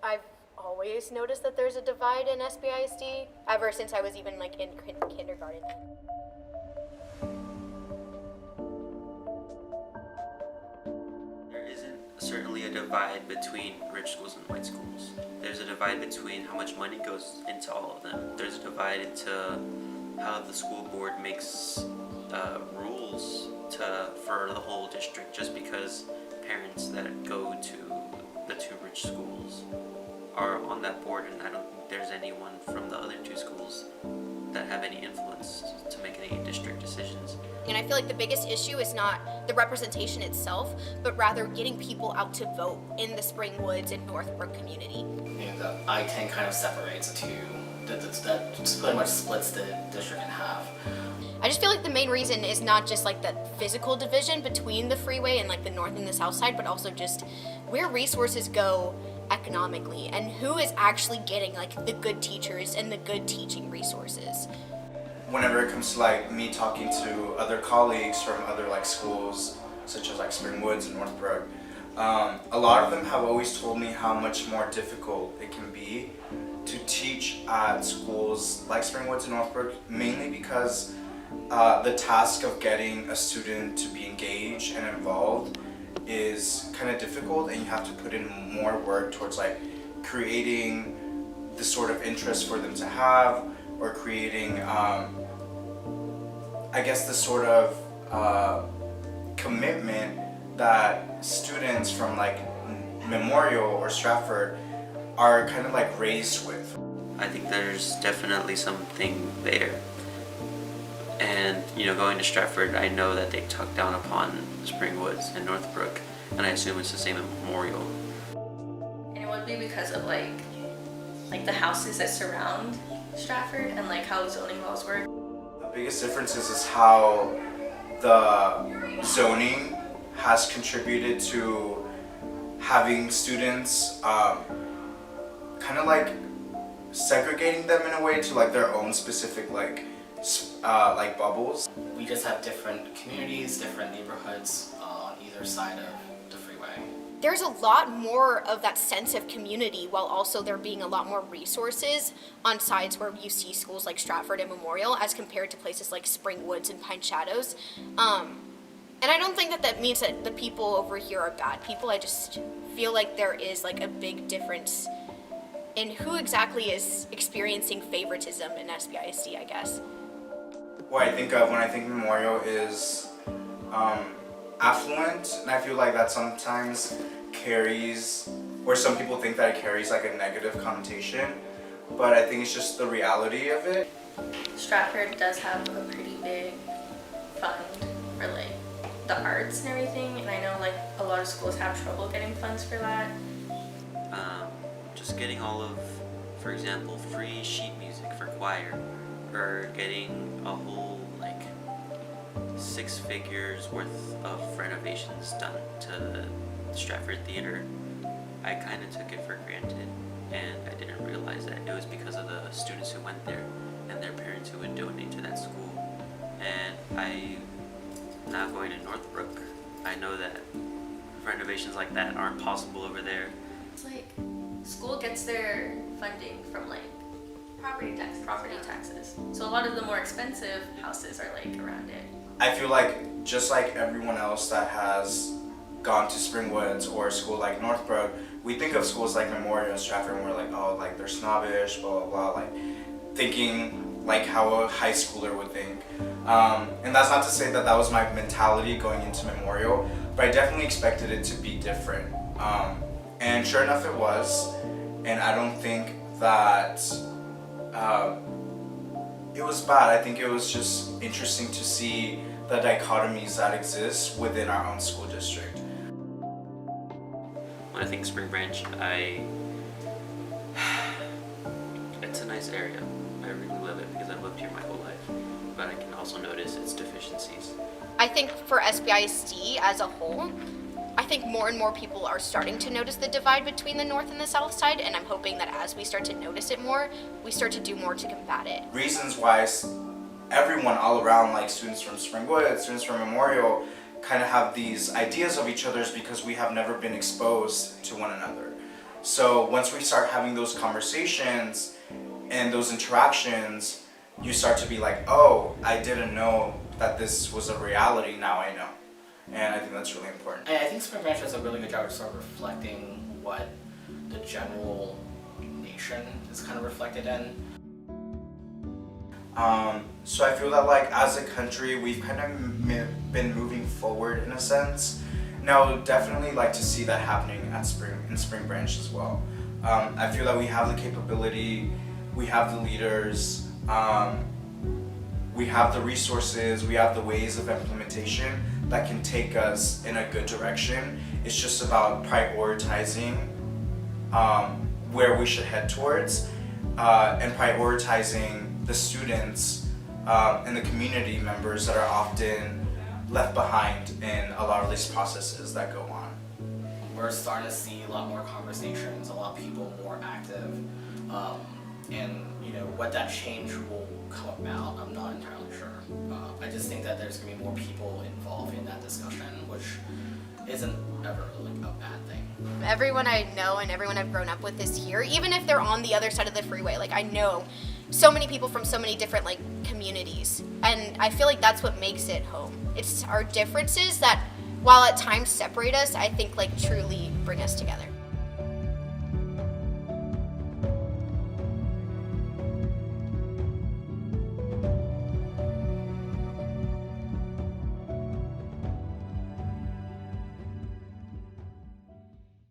I've always noticed that there's a divide in SBISD ever since I was even like in kindergarten. There isn't certainly a divide between rich schools and white schools. There's a divide between how much money goes into all of them. There's a divide into how the school board makes rules for the whole district, just because parents that go to the two rich schools are on that board, and I don't think there's anyone from the other two schools that have any influence to make any district decisions. And I feel like the biggest issue is not the representation itself, but rather getting people out to vote in the Springwoods and Northbrook community. The I-10 kind of separates the two. That pretty much splits the district in half. I just feel like the main reason is not just like the physical division between the freeway and like the north and the south side, but also just where resources go economically and who is actually getting like the good teachers and the good teaching resources. Whenever it comes to like me talking to other colleagues from other like schools such as like Springwoods and Northbrook, a lot of them have always told me how much more difficult it can be to teach at schools like Springwoods and Northbrook, mainly because the task of getting a student to be engaged and involved is kind of difficult, and you have to put in more work towards like creating the sort of interest for them to have, or creating I guess the sort of commitment that students from like Memorial or Stratford are kind of like raised with. I think there's definitely something there. And, going to Stratford, I know that they tuck down upon Springwoods and Northbrook, and I assume it's the same at Memorial. And it would be because of like the houses that surround Stratford and like how zoning laws work. The biggest difference is how the zoning has contributed to having students kind of like segregating them in a way to like their own specific like bubbles. We just have different communities, different neighborhoods on either side of the freeway. There's a lot more of that sense of community, while also there being a lot more resources on sides where you see schools like Stratford and Memorial as compared to places like Springwoods and Pine Shadows. And I don't think that means that the people over here are bad people. I just feel like there is like a big difference in who exactly is experiencing favoritism in SBISD, I guess. What I think of when I think Memorial is affluent, and I feel like that sometimes carries, or some people think that it carries like a negative connotation, but I think it's just the reality of it. Stratford does have a pretty big fund for like the arts and everything, and I know like a lot of schools have trouble getting funds for that. Just getting all of, for example, free sheet music for choir, or getting a whole like 6 figures worth of renovations done to the Stratford Theater. I kind of took it for granted, and I didn't realize that it was because of the students who went there and their parents who would donate to that school. And I, now going to Northbrook, I know that renovations like that aren't possible over there. It's like school gets their funding from like property taxes. So a lot of the more expensive houses are like around it. I feel like just like everyone else that has gone to Springwoods or a school like Northbrook, we think of schools like Memorial and Stratford and we're like, oh, like they're snobbish, blah, blah, blah, like thinking like how a high schooler would think. And that's not to say that that was my mentality going into Memorial, but I definitely expected it to be different. And sure enough it was, and I don't think that it was bad. I think it was just interesting to see the dichotomies that exist within our own school district. When I think Spring Branch, it's a nice area. I really love it because I've lived here my whole life, but I can also notice its deficiencies. I think for SBISD as a whole, I think more and more people are starting to notice the divide between the north and the south side, and I'm hoping that as we start to notice it more, we start to do more to combat it. Reasons why everyone all around, like students from Springwood, students from Memorial, kind of have these ideas of each other's because we have never been exposed to one another. So once we start having those conversations and those interactions, you start to be like, oh, I didn't know that this was a reality, now I know. And I think that's really important. I think Spring Branch does a really good job of sort of reflecting what the general nation is kind of reflected in. So I feel that like as a country, we've kind of been moving forward in a sense. Now, I would definitely like to see that happening at Spring Branch as well. I feel that we have the capability, we have the leaders, we have the resources, we have the ways of implementation that can take us in a good direction. It's just about prioritizing where we should head towards and prioritizing the students and the community members that are often left behind in a lot of these processes that go on. We're starting to see a lot more conversations, a lot of people more active, and what that change will come about, I'm not entirely sure. I just think that there's gonna be more people involved in that discussion, which isn't ever like a bad thing. Everyone I know and everyone I've grown up with is here, even if they're on the other side of the freeway. Like, I know so many people from so many different like communities, and I feel like that's what makes it home. It's our differences that, while at times separate us, I think like truly bring us together.